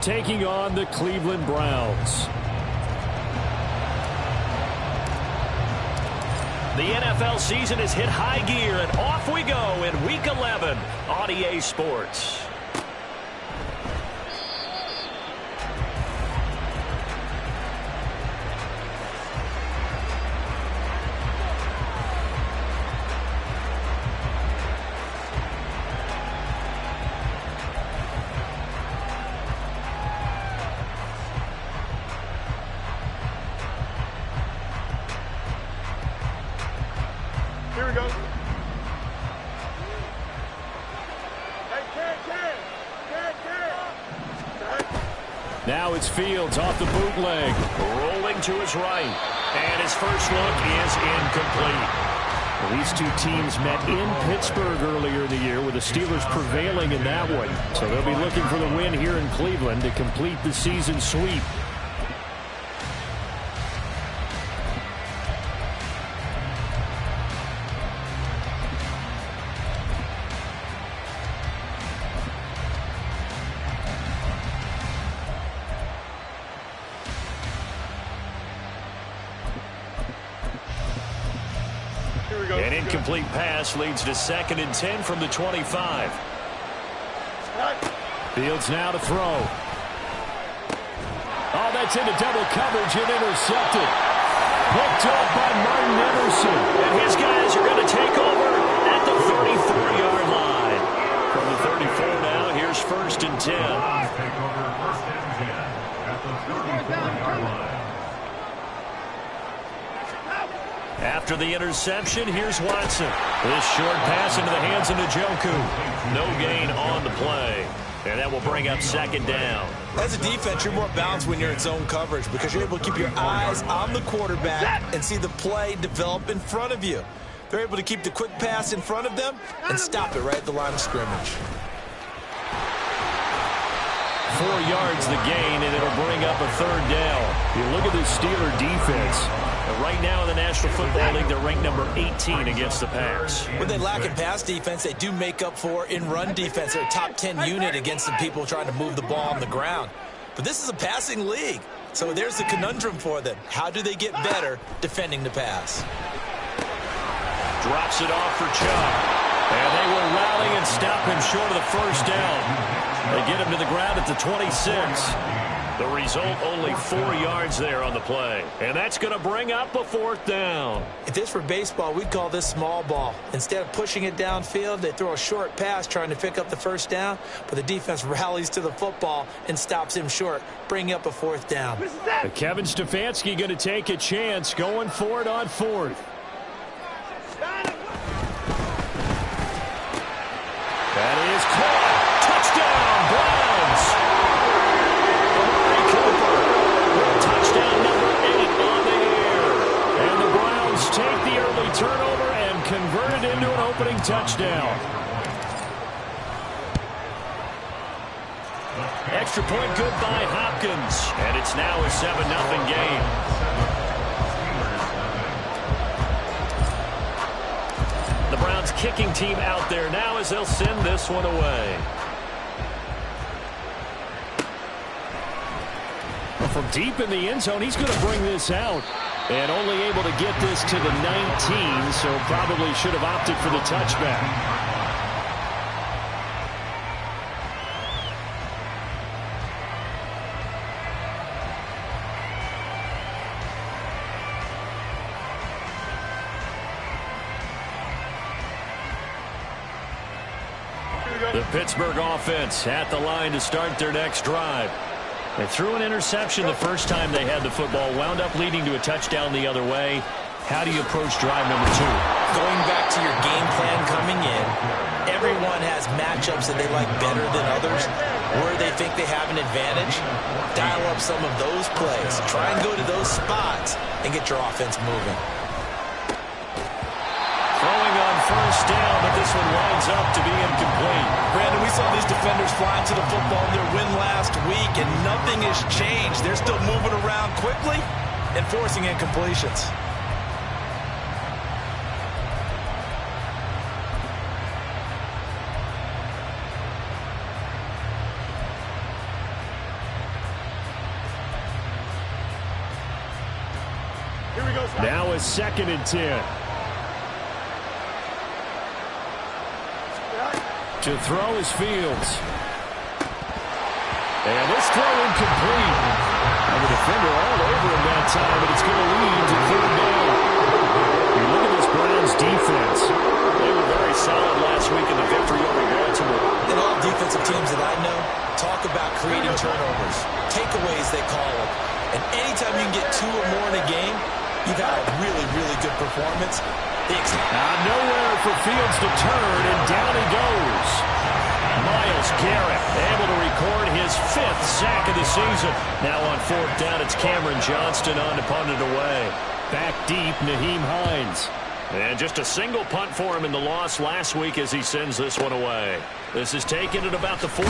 taking on the Cleveland Browns. The NFL season has hit high gear, and off we go in Week 11 on EA Sports. Here we go. Now it's Fields off the bootleg. Rolling to his right. And his first look is incomplete. Well, these two teams met in Pittsburgh earlier in the year, with the Steelers prevailing in that one. So they'll be looking for the win here in Cleveland to complete the season sweep. An incomplete pass leads to 2nd and 10 from the 25. Fields now to throw. Oh, that's into double coverage and intercepted. Picked up by Martin Emerson. And his guys are going to take over at the 34-yard line. From the 34 now, here's 1st and 10. Take over 1st and 10 at the 34-yard line. After the interception, here's Watson. This short pass into the hands of Njoku. No gain on the play. And that will bring up 2nd down. As a defense, you're more balanced when you're in zone coverage because you're able to keep your eyes on the quarterback and see the play develop in front of you. They're able to keep the quick pass in front of them and stop it right at the line of scrimmage. 4 yards the gain, and it'll bring up a 3rd down. You look at this Steeler defense. Right now in the National Football League, they're ranked number 18 against the pass. When they lack in pass defense, they do make up for in run defense. They're a top 10 unit against the people trying to move the ball on the ground. But this is a passing league, so there's the conundrum for them. How do they get better defending the pass? Drops it off for Chubb. And they will rally and stop him short of the 1st down. They get him to the ground at the 26. The result, only 4 yards there on the play. And that's going to bring up a 4th down. If this were baseball, we'd call this small ball. Instead of pushing it downfield, they throw a short pass trying to pick up the 1st down, but the defense rallies to the football and stops him short, bringing up a 4th down. Kevin Stefanski going to take a chance, going for it on 4th. That is caught. Touchdown, Browns. Touchdown number 8 on the air. And the Browns take the early turnover and convert it into an opening touchdown. Extra point good by Hopkins. And it's now a 7-0 game. The Browns kicking team out there now as they'll send this one away. From deep in the end zone, he's going to bring this out. And only able to get this to the 19, so probably should have opted for the touchback. The Pittsburgh offense at the line to start their next drive. They threw an interception the first time they had the football, wound up leading to a touchdown the other way. How do you approach drive number 2? Going back to your game plan coming in, everyone has matchups that they like better than others, where they think they have an advantage. Dial up some of those plays. Try and go to those spots and get your offense moving. Throwing on 1st down, but this one winds up to be incomplete. Brandon, we saw these defenders flying to the football in their win last week, and nothing has changed. They're still moving around quickly and forcing incompletions. Now a 2nd and 10. To throw is Fields. And this throw incomplete. And the defender all over him that time, but it's going to lead to 3rd down. You look at this Browns defense. They were very solid last week in the victory over Baltimore. And all defensive teams that I know talk about creating turnovers, takeaways they call them. And anytime you can get 2 or more in a game, you've had a really, really good performance. Nowhere for Fields to turn, and down he goes. Myles Garrett able to record his 5th sack of the season. Now on 4th down, it's Cameron Johnston on to punt it away. Back deep, Nyheim Hines. And just a single punt for him in the loss last week as he sends this one away. This is taken at about the 14.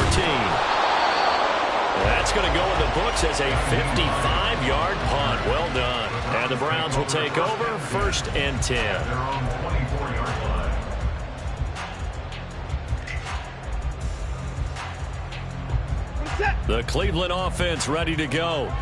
That's going to go in the books as a 55-yard punt. Well done. And the Browns will take over 1st and 10. Their own 24-yard line. The Cleveland offense ready to go.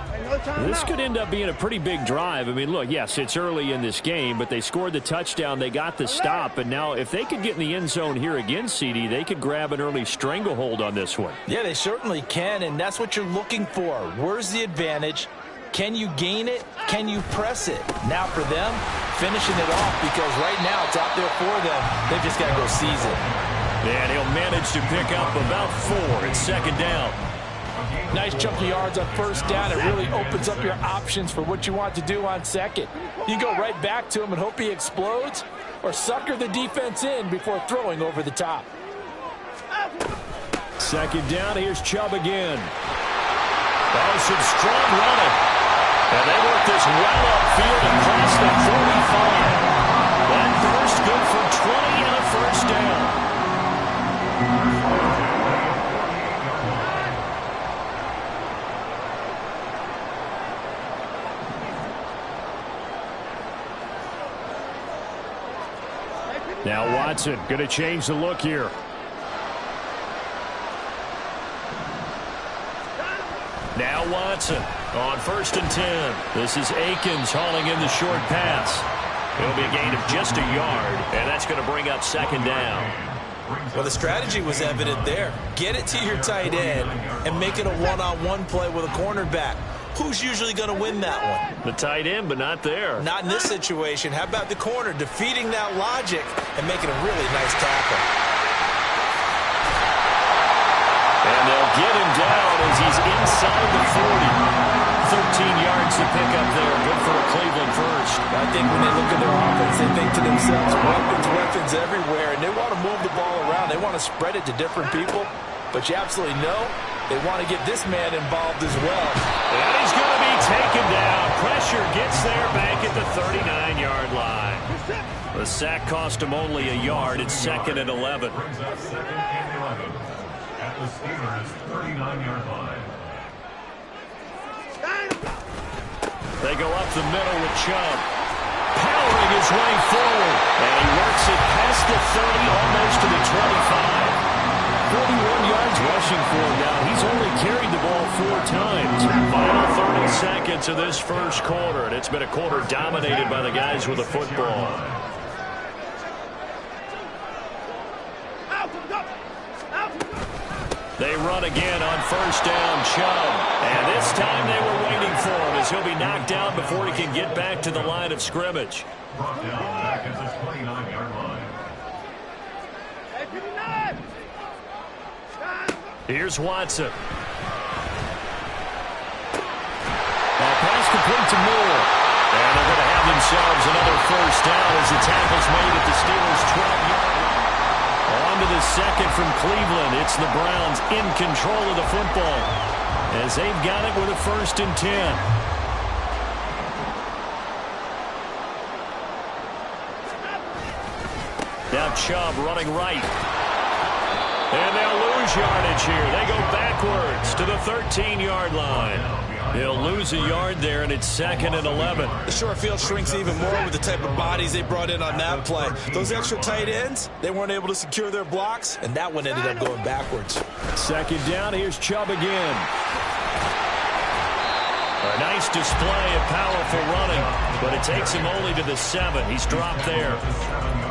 This could end up being a pretty big drive. I mean, look, yes, it's early in this game, but they scored the touchdown. They got the stop. And now if they could get in the end zone here again, CD, they could grab an early stranglehold on this one. Yeah, they certainly can, and that's what you're looking for. Where's the advantage? Can you gain it? Can you press it? Now for them, finishing it off, because right now it's out there for them. They've just got to go seize it. And he'll manage to pick up about 4. It's 2nd down. Nice chunk of yards on 1st down. It really opens up your options for what you want to do on 2nd. You can go right back to him and hope he explodes, or sucker the defense in before throwing over the top. 2nd down, here's Chubb again. Oh, some strong running. And they work this well upfield across the 45. That burst good for 20 and a 1st down. Now Watson going to change the look here. Now Watson on 1st and 10. This is Akins hauling in the short pass. It'll be a gain of just a yard, and that's going to bring up 2nd down. Well, the strategy was evident there. Get it to your tight end and make it a one-on-one play with a cornerback. Who's usually going to win that one? The tight end, but not there. Not in this situation. How about the corner defeating that logic and making a really nice tackle? And they'll get him down as he's inside the 40. 13 yards to pick up there. Good for a Cleveland first. I think when they look at their offense, they think to themselves, weapons everywhere, and they want to move the ball around. They want to spread it to different people, but you absolutely know they want to get this man involved as well. And he's going to be taken down. Pressure gets there back at the 39-yard line. The sack cost him only a yard. It's 2nd and 11. Brings up 2nd and 11 at the Steelers' 39-yard line. They go up the middle with Chubb. Powering his way forward. And he works it past the 30, almost to the 25. 41 yards rushing for him now. He's only carried the ball 4 times. Final 30 seconds of this first quarter, and it's been a quarter dominated by the guys with the football. They run again on 1st down, Chubb. And this time they were waiting for him as he'll be knocked down before he can get back to the line of scrimmage. Brought down back at the 29-yard line. Here's Watson. Now pass complete to Moore. And they're going to have themselves another 1st down as the tackle's made at the Steelers' 12-yard line. On to the 2nd from Cleveland. It's the Browns in control of the football as they've got it with a 1st and 10. Now Chubb running right. And they'll lose yardage here. They go backwards to the 13-yard line. They'll lose a yard there, and it's 2nd and 11. The short field shrinks even more with the type of bodies they brought in on that play. Those extra tight ends, they weren't able to secure their blocks, and that one ended up going backwards. 2nd down, here's Chubb again. A nice display of powerful running, but it takes him only to the 7. He's dropped there.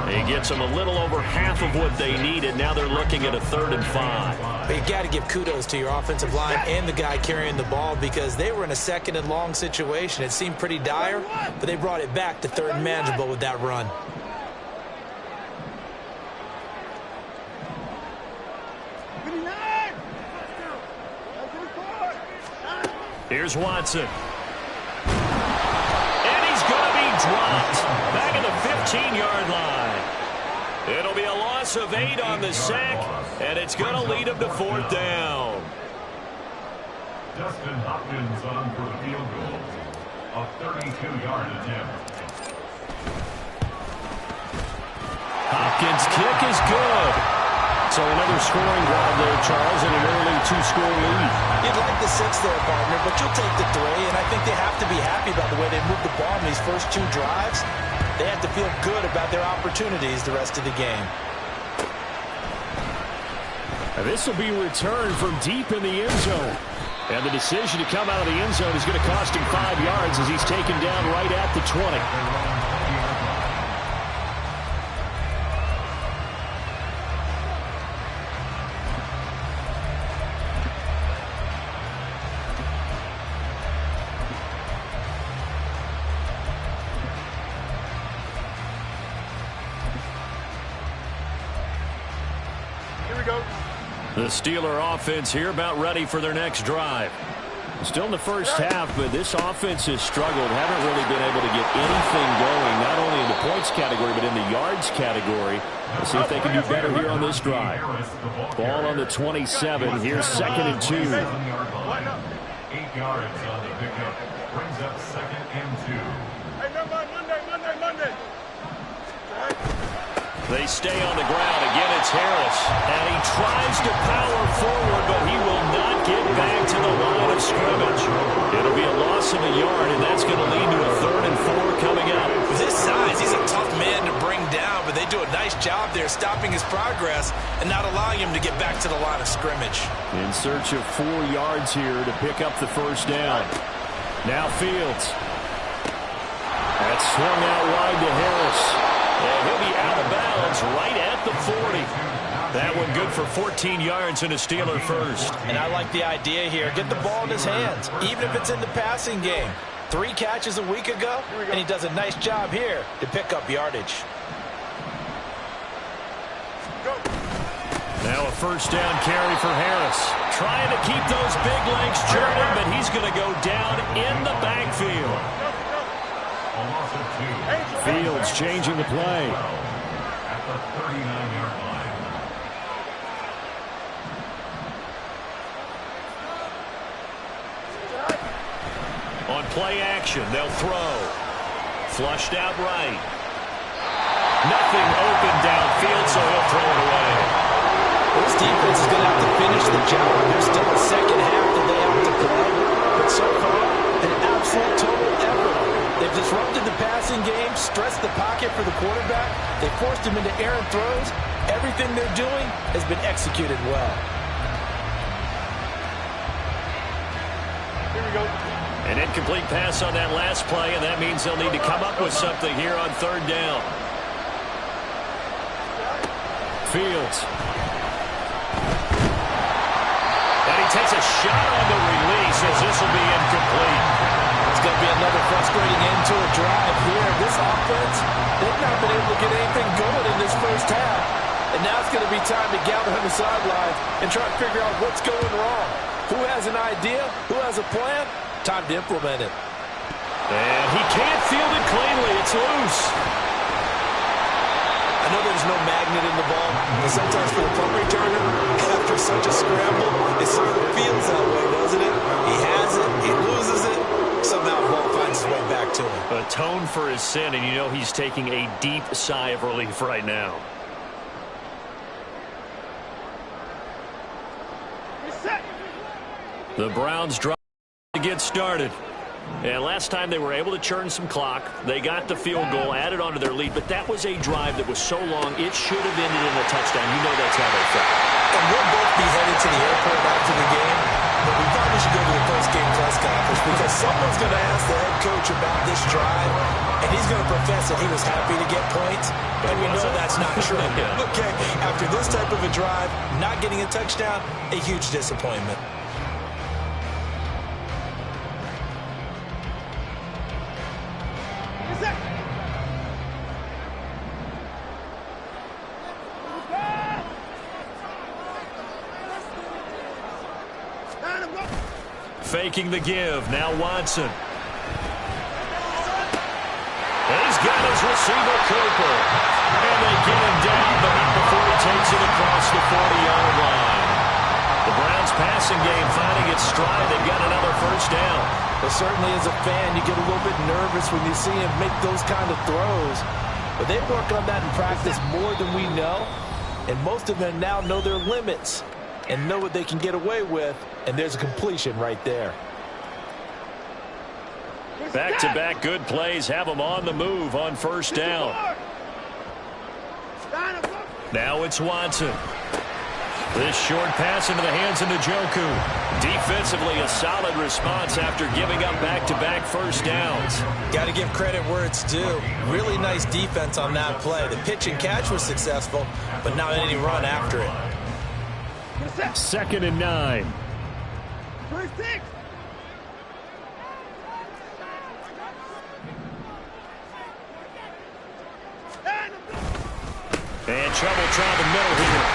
He gets them a little over half of what they needed. Now they're looking at a 3rd and 5. But you got to give kudos to your offensive line and the guy carrying the ball because they were in a 2nd and long situation. It seemed pretty dire, but they brought it back to 3rd and manageable with that run. Here's Watson. And he's going to be dropped back at the 15-yard line. It'll be a loss of 8 on the sack, and it's going to lead him to 4th down. Dustin Hopkins on for the field goal. A 32-yard attempt. Hopkins' kick is good. So another scoring drive there, Charles, and an early 2-score lead. You'd like the 6 there, partner, but you'll take the 3, and I think they have to be happy about the way they moved the ball in these first 2 drives. They have to feel good about their opportunities the rest of the game. This will be returned from deep in the end zone. And the decision to come out of the end zone is going to cost him 5 yards as he's taken down right at the 20. The Steeler offense here about ready for their next drive. Still in the first half, but this offense has struggled. Haven't really been able to get anything going, not only in the points category, but in the yards category. Let's see if they can do better here on this drive. Ball on the 27. Here's 2nd and 2. 8 yards on the pickup. Brings up 2nd and 2. Hey, Monday. They stay on the ground. Again, it's Harris. And he tries to power forward, but he will not get back to the line of scrimmage. It'll be a loss of a yard, and that's going to lead to a 3rd and 4 coming up. With his size, he's a tough man to bring down, but they do a nice job there stopping his progress and not allowing him to get back to the line of scrimmage. In search of 4 yards here to pick up the 1st down. Now Fields. That's swung out wide to Harris. And he'll be out of bounds right at the 40. That one good for 14 yards and a Steeler first. And I like the idea here. Get the ball in his hands, even if it's in the passing game. 3 catches a week ago, and he does a nice job here to pick up yardage. Now a 1st down carry for Harris. Trying to keep those big legs churning, but he's going to go down in the backfield. Fields changing the play. At the 39-yard line. On play action, they'll throw. Flushed out right. Nothing open downfield, so he'll throw it away. This defense is going to have to finish the job. There's still a 2nd half that they have to play. But so far, an absolute total effort. They've disrupted the passing game, stressed the pocket for the quarterback. They forced him into errant throws. Everything they're doing has been executed well. Here we go. An incomplete pass on that last play, and that means they'll need to come up with something here on 3rd down. Fields. And he takes a shot on the release as this will be incomplete. It's going to be another frustrating end to a drive here. This offense, they've not been able to get anything going in this first half. And now it's going to be time to gather on the sidelines and try to figure out what's going wrong. Who has an idea? Who has a plan? Time to implement it. And he can't field it cleanly. It's loose. I know there's no magnet in the ball, but sometimes for the punt returner, after such a scramble, it sort of feels that way, doesn't it? He has it, he loses it, somehow the ball finds its way back to him. Atone for his sin, and you know he's taking a deep sigh of relief right now. The Browns drop to get started. And last time they were able to churn some clock. They got the field goal, added onto their lead, but that was a drive that was so long, it should have ended in a touchdown. You know that's how they felt. And we'll both be headed to the airport after the game, but we probably should go to the post-game press conference because somewhere He's going to ask the head coach about this drive, and he's going to profess that he was happy to get points, and we know that's not true. Okay, after this type of a drive, not getting a touchdown, a huge disappointment. Faking the give. Now Watson. He's got his receiver, Cooper. And they get him down, but not before he takes it across the 40-yard line. The Browns' passing game finding its stride. They've got another first down. Well, certainly as a fan, you get a little bit nervous when you see him make those kind of throws. But they've worked on that in practice more than we know. And most of them now know their limits and know what they can get away with. And there's a completion right there. Back-to-back good plays have them on the move on first down. Now it's Watson. This short pass into the hands of Njoku. Defensively, a solid response after giving up back-to-back first downs. Got to give credit where it's due. Really nice defense on that play. The pitch and catch was successful, but not any run after it. 2nd and 9. And trouble trying the middle here.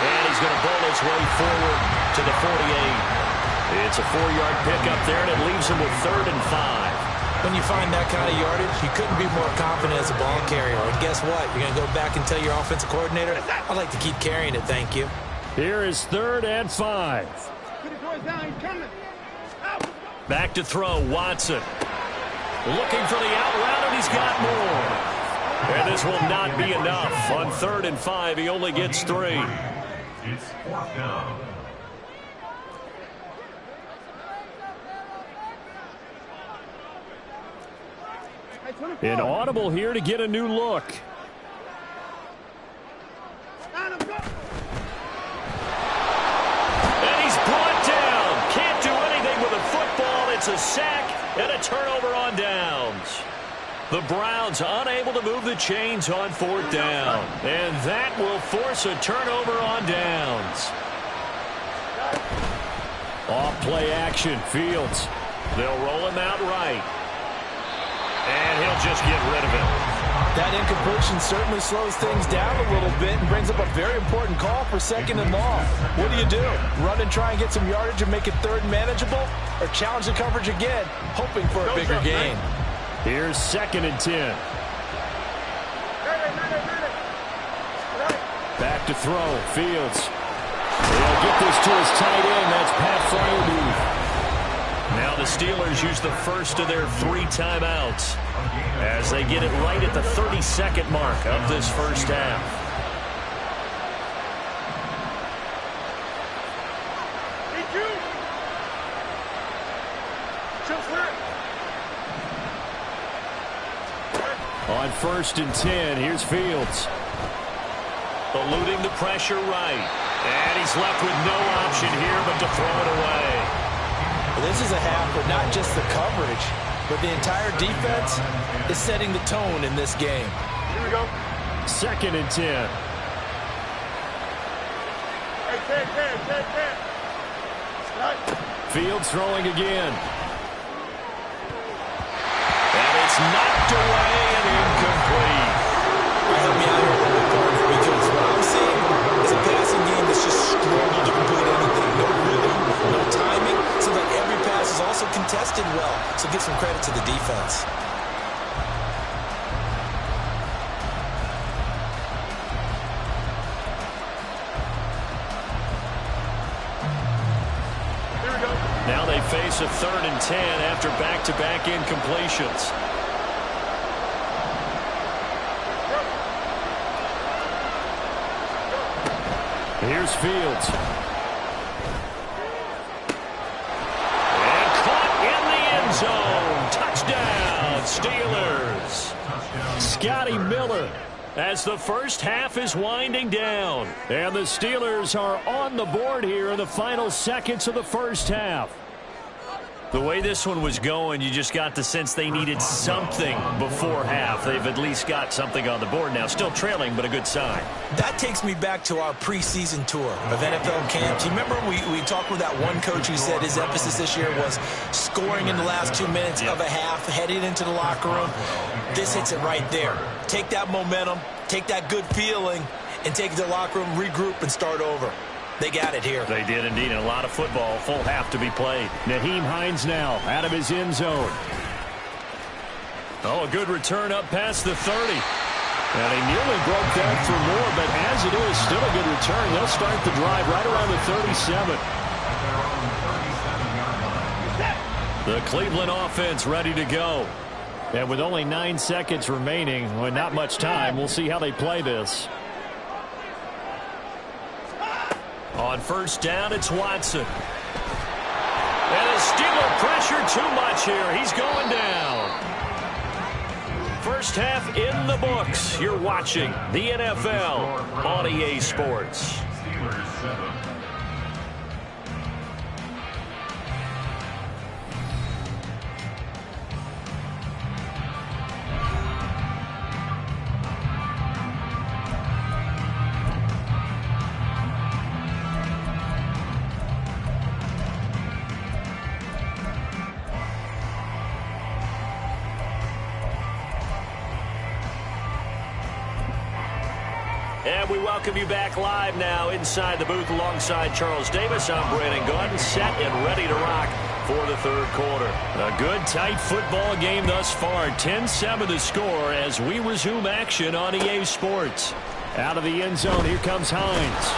And he's going to bowl his way forward to the 48. It's a 4-yard pickup there, and it leaves him with 3rd and 5. When you find that kind of yardage, you couldn't be more confident as a ball carrier. And guess what? You're going to go back and tell your offensive coordinator, I'd like to keep carrying it, thank you. Here is 3rd and 5. Back to throw, Watson. Looking for the out route, and he's got more. And this will not be enough. On 3rd and 5, he only gets 3. It's 4th down. An audible here to get a new look. And he's brought down. Can't do anything with a football. It's a sack and a turnover on downs. The Browns unable to move the chains on 4th down. And that will force a turnover on downs. Off play action, Fields. They'll roll him out right. And he'll just get rid of it. That incompletion certainly slows things down a little bit and brings up a very important call for 2nd and long. What do? Run and try and get some yardage and make it 3rd manageable? Or challenge the coverage again, hoping for a bigger gain? Here's 2nd and 10. Back to throw. Fields. They'll get this to his tight end. That's Pat Fryermuth. Now the Steelers use the first of their 3 timeouts as they get it right at the 32nd mark of this first half. On 1st and 10, here's Fields. Eluding the pressure right. And he's left with no option here but to throw it away. Well, this is a half where not just the coverage, but the entire defense is setting the tone in this game. Here we go. 2nd and 10. Fields throwing again. And it's knocked away and incomplete. Help me out here a little bit, partner, because what I'm seeing is a passing game that's just struggled to complete anything. No rhythm, no timing. Seems like every pass is also contested well. So give some credit to the defense. Now they face a 3rd and 10 after back-to-back incompletions. Here's Fields. And caught in the end zone. Touchdown, Steelers. Scotty Miller as the first half is winding down. And the Steelers are on the board here in the final seconds of the first half. The way this one was going, you just got the sense they needed something before half. They've at least got something on the board now. Still trailing, but a good sign. That takes me back to our preseason tour of NFL camps. You remember we talked with that one coach who said his emphasis this year was scoring in the last 2 minutes of a half, heading into the locker room. This hits it right there. Take that momentum, take that good feeling, and take it to the locker room, regroup, and start over. They got it here. They did indeed, and a lot of football, full half to be played. Nyheim Hines now out of his end zone. Oh, a good return up past the 30. And he nearly broke that for more, but as it is, still a good return. They'll start the drive right around the 37. The Cleveland offense ready to go. And with only 9 seconds remaining, well, not much time, we'll see how they play this. On first down, it's Watson. And the Steeler pressure too much here. He's going down. First half in the books. You're watching the NFL on EA Sports. Steelers 7. And we welcome you back live now inside the booth alongside Charles Davis. I'm Brandon Gordon, set and ready to rock for the third quarter. A good, tight football game thus far. 10-7 the score as we resume action on EA Sports. Out of the end zone, here comes Hines.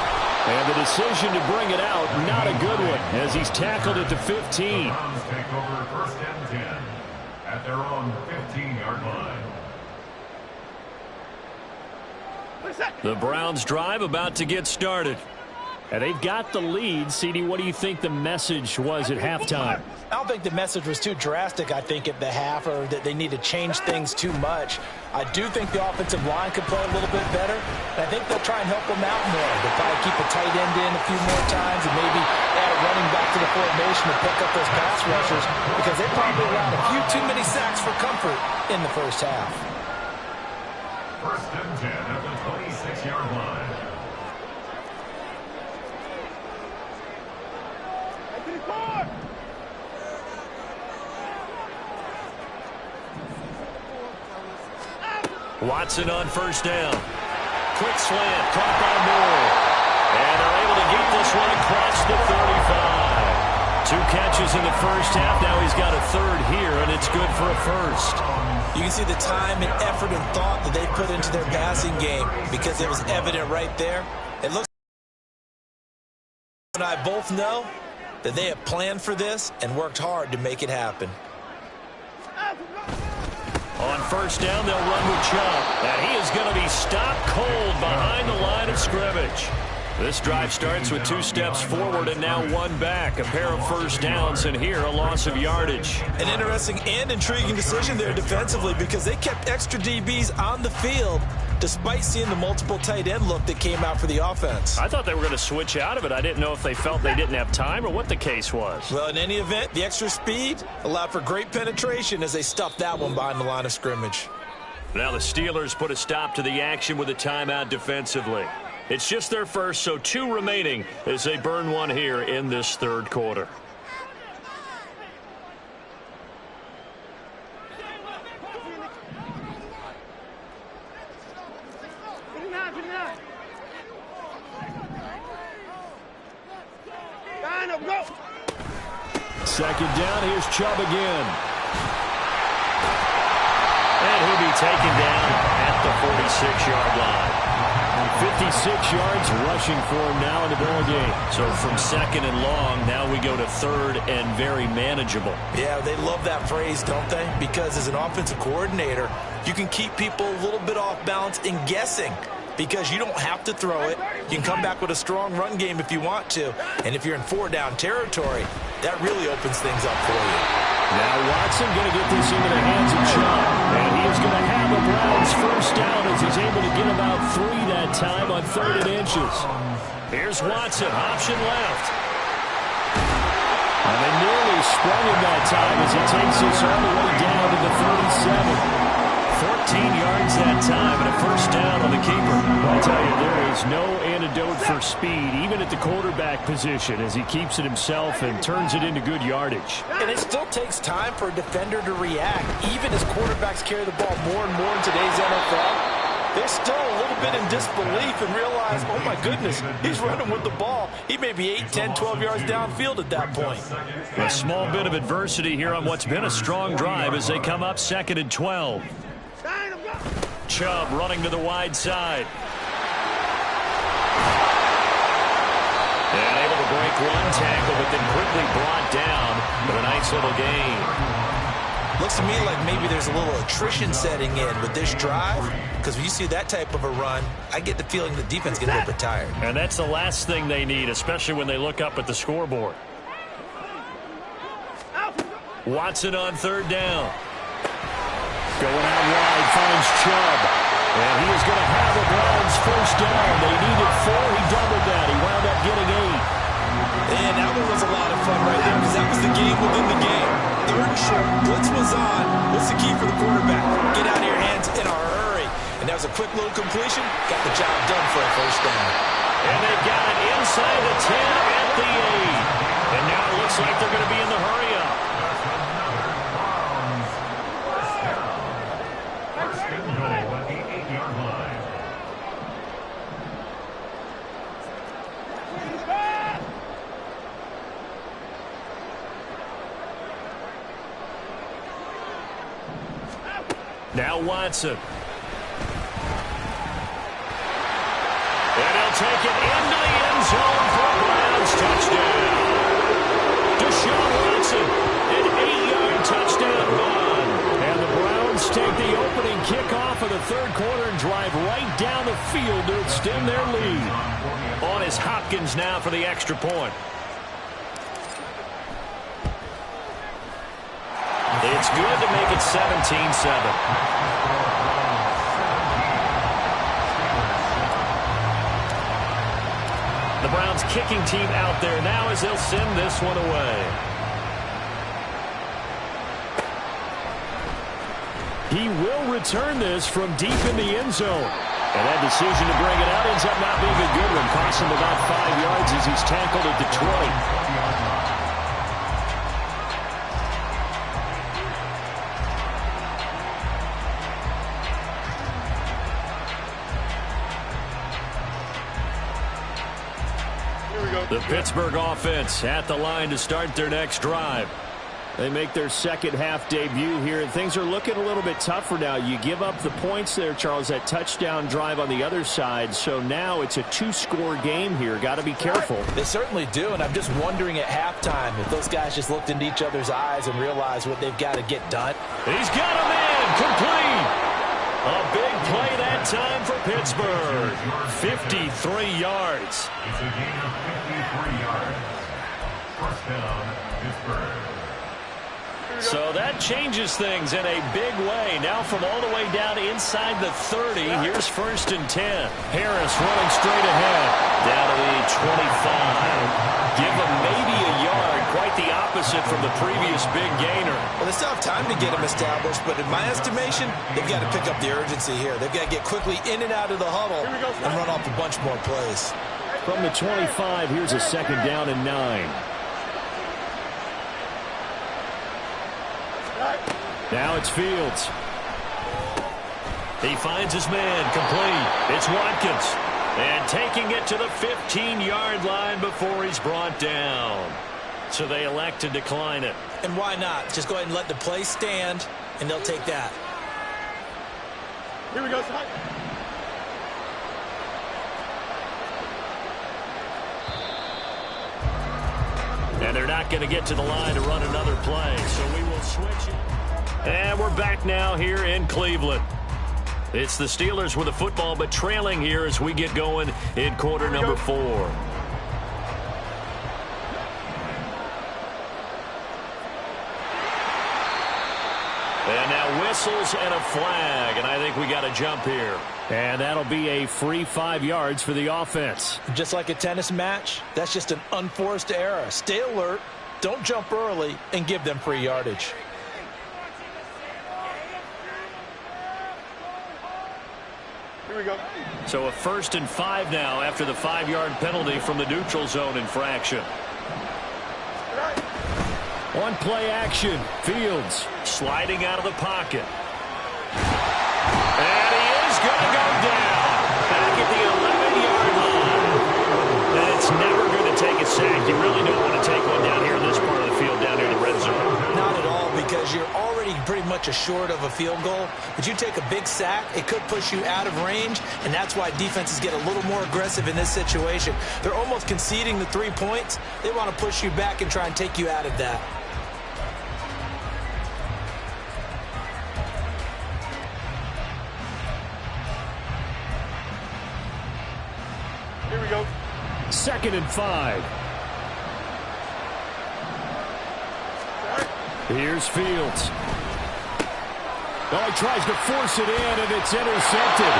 And the decision to bring it out, not a good one, as he's tackled at the 15. The Browns take over first and 10 at their own 15-yard line. The Browns drive about to get started. And they've got the lead. CD, what do you think the message was at halftime? I don't think the message was too drastic, I think, at the half, or that they need to change things too much. I do think the offensive line could play a little bit better, and I think they'll try and help them out more. They'll probably keep a tight end in a few more times and maybe add a running back to the formation to pick up those pass rushers, because they probably allowed a few too many sacks for comfort in the first half. First and 10 at the 26-yard line. Watson on first down. Quick slant, caught by Moore. And they're able to get this one across the 35. 2 catches in the first half. Now he's got a third here, and it's good for a first. You can see the time and effort and thought that they put into their passing game because it was evident right there. It looks like I both know that they have planned for this and worked hard to make it happen. On first down, they'll run with Chubb. And he is going to be stopped cold behind the line of scrimmage. This drive starts with 2 steps forward and now 1 back. A pair of first downs, and here a loss of yardage. An interesting and intriguing decision there defensively because they kept extra DBs on the field despite seeing the multiple tight end look that came out for the offense. I thought they were going to switch out of it. I didn't know if they felt they didn't have time or what the case was. Well, in any event, the extra speed allowed for great penetration as they stuffed that one behind the line of scrimmage. Now the Steelers put a stop to the action with a timeout defensively. It's just their first, so 2 remaining as they burn one here in this third quarter. Second down, here's Chubb again. And he'll be taken down at the 46-yard line. 56 yards rushing for him now in the ball game. So from second and long, now we go to third and very manageable. Yeah, they love that phrase, don't they? Because as an offensive coordinator, you can keep people a little bit off balance in guessing because you don't have to throw it. You can come back with a strong run game if you want to. And if you're in 4-down territory, that really opens things up for you. Now Watson going to get this into the hands of Chubb. And he is going to have the Browns first down as he's able to get about 3 that time on 3rd and inches. Here's Watson, option left. And they nearly sprung him that that time as he takes us all the way down to the 37. 14 yards that time and a first down on the keeper. I tell you, there is no antidote for speed, even at the quarterback position, as he keeps it himself and turns it into good yardage. And it still takes time for a defender to react. Even as quarterbacks carry the ball more and more in today's NFL, they're still a little bit in disbelief and realize, oh my goodness, he's running with the ball. He may be 8, 10, 12 yards downfield at that point. A small bit of adversity here on what's been a strong drive as they come up 2nd and 12. Chubb running to the wide side. And able to break one tackle, but then quickly brought down with a nice little gain. Looks to me like maybe there's a little attrition setting in with this drive, because when you see that type of a run, I get the feeling the defense gets a little bit tired. And that's the last thing they need, especially when they look up at the scoreboard. Watson on 3rd down. Going out wide, finds Chubb. And he is going to have the Browns first down. They needed 4. He doubled that. He wound up getting 8. And that one was a lot of fun right there, because that was the game within the game. 3rd and short, blitz was on. What's the key for the quarterback? Get out of your hands in a hurry. And that was a quick little completion. Got the job done for a first down. And they've got it inside the 10 at the 8. And now it looks like they're going to be in the hurry-up. Now Watson. And he'll take it into the end zone for a Browns touchdown. Deshaun Watson, an 8-yard touchdown run. And the Browns take the opening kickoff of the 3rd quarter and drive right down the field to extend their lead. On is Hopkins now for the extra point. It's good to make it 17-7. The Browns kicking team out there now as they'll send this one away. He will return this from deep in the end zone. And that decision to bring it out ends up not being a good one. Costs him about 5 yards as he's tackled at the 20. The Pittsburgh offense at the line to start their next drive. They make their second half debut here, and things are looking a little bit tougher now. You give up the points there, Charles, that touchdown drive on the other side. So now it's a 2-score game here. Got to be careful. They certainly do, and I'm just wondering at halftime if those guys just looked into each other's eyes and realized what they've got to get done. He's got him in. Complete. A big play that time for Pittsburgh. 53 yards. It's a gain of 53 yards. First down, Pittsburgh. So that changes things in a big way. Now from all the way down inside the 30, here's 1st and 10. Harris running straight ahead. Down to the 25. Give him maybe a yard. Quite the opposite from the previous big gainer. Well, they still have time to get him established, but in my estimation, they've got to pick up the urgency here. They've got to get quickly in and out of the huddle and run off a bunch more plays. From the 25, here's a 2nd down and 9. Now it's Fields. He finds his man, complete. It's Watkins. And taking it to the 15-yard line before he's brought down. So they elect to decline it. And why not? Just go ahead and let the play stand, and they'll take that. Here we go, And they're not going to get to the line to run another play, so we will switch it. And we're back now here in Cleveland. It's the Steelers with the football, but trailing here as we get going in quarter number 4. And now whistles and a flag, and I think we got a jump here. And that'll be a free 5 yards for the offense. Just like a tennis match, that's just an unforced error. Stay alert. Don't jump early and give them free yardage. Here we go. So a 1st and 5 now after the 5-yard penalty from the neutral zone infraction. On play action, Fields sliding out of the pocket. And he is going to go down. Back at the 11-yard line. And it's never going to take a sack. You really don't want to take one down here in this part of the field, down near the red zone. Not at all, because you're already pretty much assured of a field goal. But you take a big sack, it could push you out of range, and that's why defenses get a little more aggressive in this situation. They're almost conceding the 3 points. They want to push you back and try and take you out of that. Here we go. 2nd and 5. Here's Fields. Oh, he tries to force it in, and it's intercepted.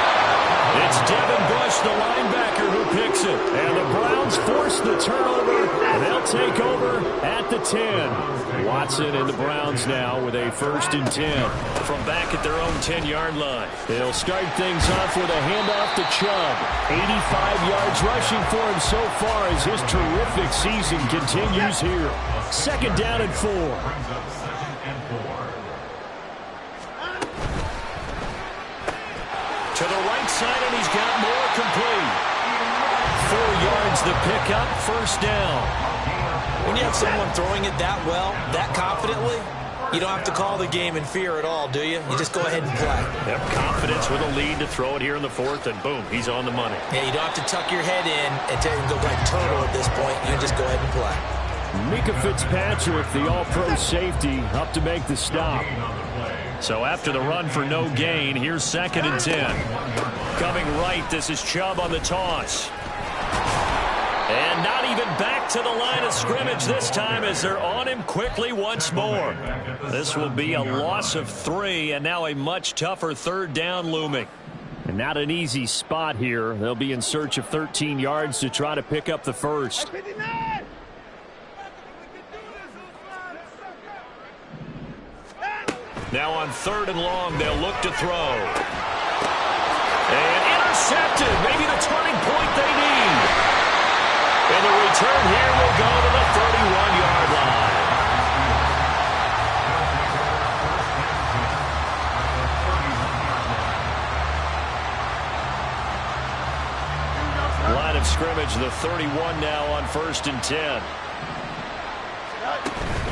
It's Devin Bush, the linebacker, who picks it. And the Browns force the turnover. They'll take over at the 10. Watson and the Browns now with a 1st and 10. From back at their own 10-yard line. They'll start things off with a handoff to Chubb. 85 yards rushing for him so far as his terrific season continues here. 2nd down and 4. To the right side, and he's got more complete. 4 yards the pickup, 1st down. When you have someone throwing it that well, that confidently, you don't have to call the game in fear at all, do you? You just go ahead and play. Yep, confidence with a lead to throw it here in the 4th, and boom, he's on the money. Yeah, you don't have to tuck your head in and go like turtle at this point. You can just go ahead and play. Mika Fitzpatrick, the all-pro safety, up to make the stop. So after the run for no gain, here's 2nd and 10. Coming right, this is Chubb on the toss. And not even back to the line of scrimmage this time as they're on him quickly once more. This will be a loss of 3, and now a much tougher 3rd down looming. And not an easy spot here. They'll be in search of 13 yards to try to pick up the 1st. Now on 3rd and long, they'll look to throw. And intercepted. Maybe the turning point they need. And the return here will go to the 31-yard line. Line of scrimmage, the 31 now on 1st and 10.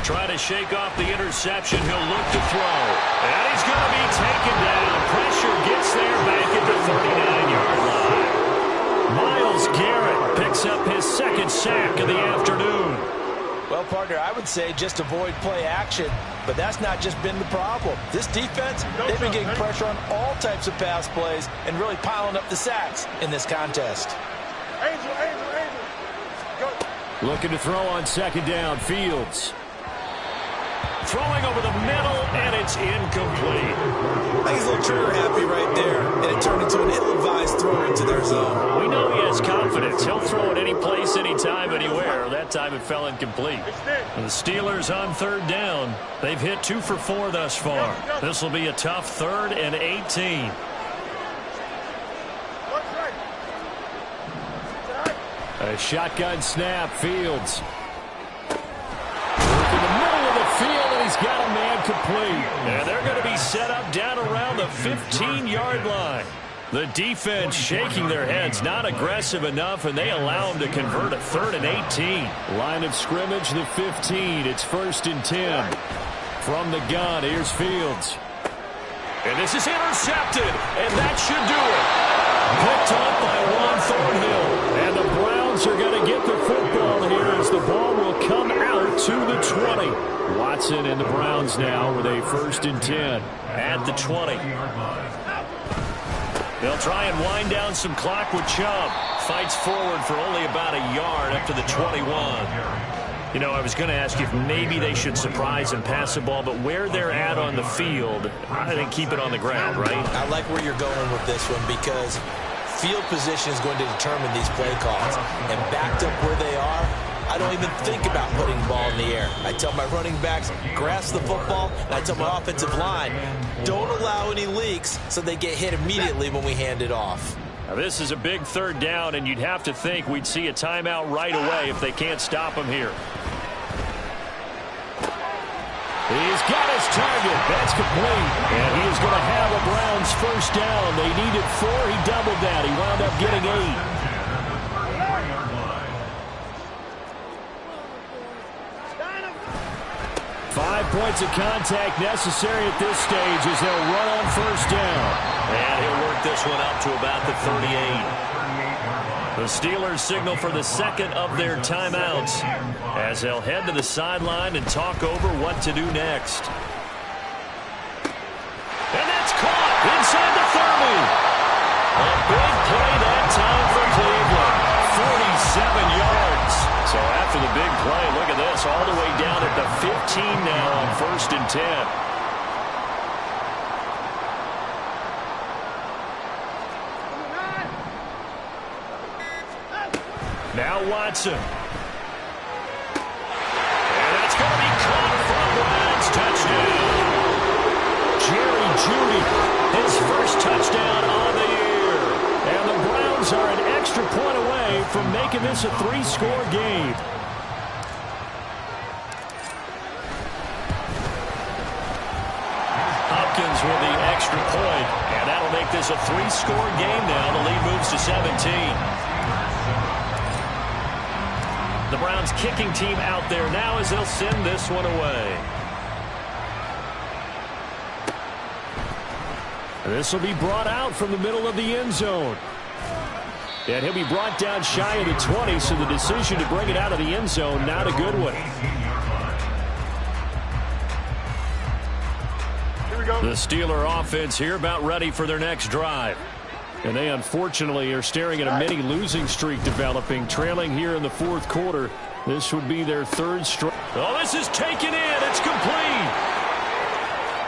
Trying to shake off the interception. He'll look to throw. And he's going to be taken down. Pressure gets there back at the 39-yard line. Myles Garrett picks up his 2nd sack of the afternoon. Well, partner, I would say just avoid play action, but that's not just been the problem. This defense, they've been getting pressure on all types of pass plays and really piling up the sacks in this contest. Looking to throw on 2nd down, Fields. Throwing over the middle, and it's incomplete. I think he's a little trigger happy right there, and it turned into an ill-advised throw into their zone. We know he has confidence. He'll throw it any place, anytime, anywhere. That time it fell incomplete. The Steelers on 3rd down. They've hit 2 for 4 thus far. This will be a tough 3rd and 18. A shotgun snap, Fields. In the middle of the field, and he's got a man complete. And they're going to be set up down around the 15-yard line. The defense shaking their heads, not aggressive enough, and they allow him to convert a 3rd and 18. Line of scrimmage, the 15. It's 1st and 10. From the gun, here's Fields. And this is intercepted, and that should do it. Picked up by Juan Thornhill. And the Browns are going to get the football here as the ball will come out to the 20. Watson and the Browns now with a 1st and 10 at the 20. They'll try and wind down some clock with Chubb. Fights forward for only about a yard up to the 21. You know, I was going to ask you if maybe they should surprise and pass the ball, but where they're at on the field, I think keep it on the ground, right? I like where you're going with this one because field position is going to determine these play calls. And backed up where they are, I don't even think about putting the ball in the air. I tell my running backs, grasp the football, and I tell my offensive line, don't allow any leaks so they get hit immediately when we hand it off. Now this is a big third down, and you'd have to think we'd see a timeout right away if they can't stop him here. He's got his target. That's complete. And he is going to have a Browns first down. They needed 4. He doubled that. He wound up getting 8. 5 points of contact necessary at this stage as they'll run on first down. And he'll work this one up to about the 38. The Steelers signal for the second of their timeouts as they'll head to the sideline and talk over what to do next. And that's caught inside the 30. A big play that time for Cleveland. 47 yards. So after the big play, look at this, all the way down at the 15 now on 1st and 10. Now Watson. And that's going to be caught from Browns. Touchdown. Jerry Jeudy, his first touchdown on the year. And the Browns are an extra point away from making this a 3-score game. Hopkins with the extra point. And that'll make this a 3-score game now. The lead moves to 17. The Browns kicking team out there now as they'll send this one away. This will be brought out from the middle of the end zone. And he'll be brought down shy of the 20, so the decision to bring it out of the end zone, not a good one. The Steeler offense here about ready for their next drive. And they unfortunately are staring at a mini losing streak developing, trailing here in the 4th quarter. This would be their 3rd straight. Oh, this is taken in. It's complete.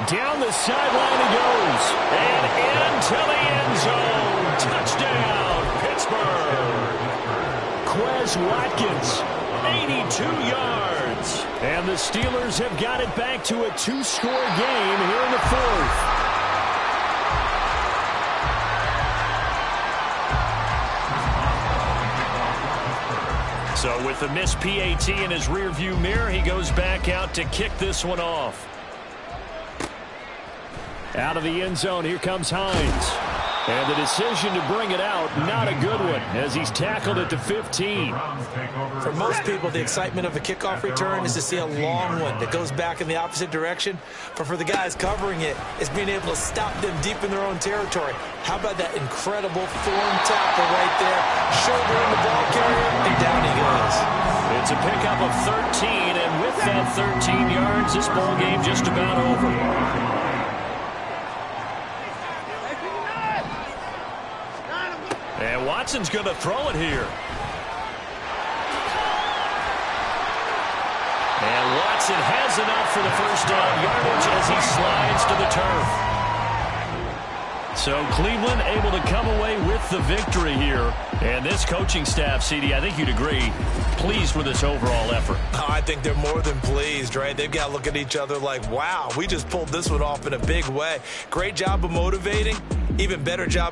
Down the sideline he goes. And into the end zone. Touchdown, Pittsburgh. Quez Watkins, 82 yards. And the Steelers have got it back to a 2-score game here in the 4th. So with the missed PAT in his rearview mirror, he goes back out to kick this one off. Out of the end zone, here comes Hines. And the decision to bring it out, not a good one, as he's tackled at the 15. For most people, the excitement of a kickoff return is to see a long one that goes back in the opposite direction. But for the guys covering it, it's being able to stop them deep in their own territory. How about that incredible form tackle right there? Shoulder in the ball carrier, and down he goes. It's a pickup of 13, and with that 13 yards, this ball game just about over. And Watson's going to throw it here. And Watson has enough for the first down yardage as he slides to the turf. So Cleveland able to come away with the victory here. And this coaching staff, CD, I think you'd agree, pleased with this overall effort. Oh, I think they're more than pleased, right? They've got to look at each other like, wow, we just pulled this one off in a big way. Great job of motivating. Even better job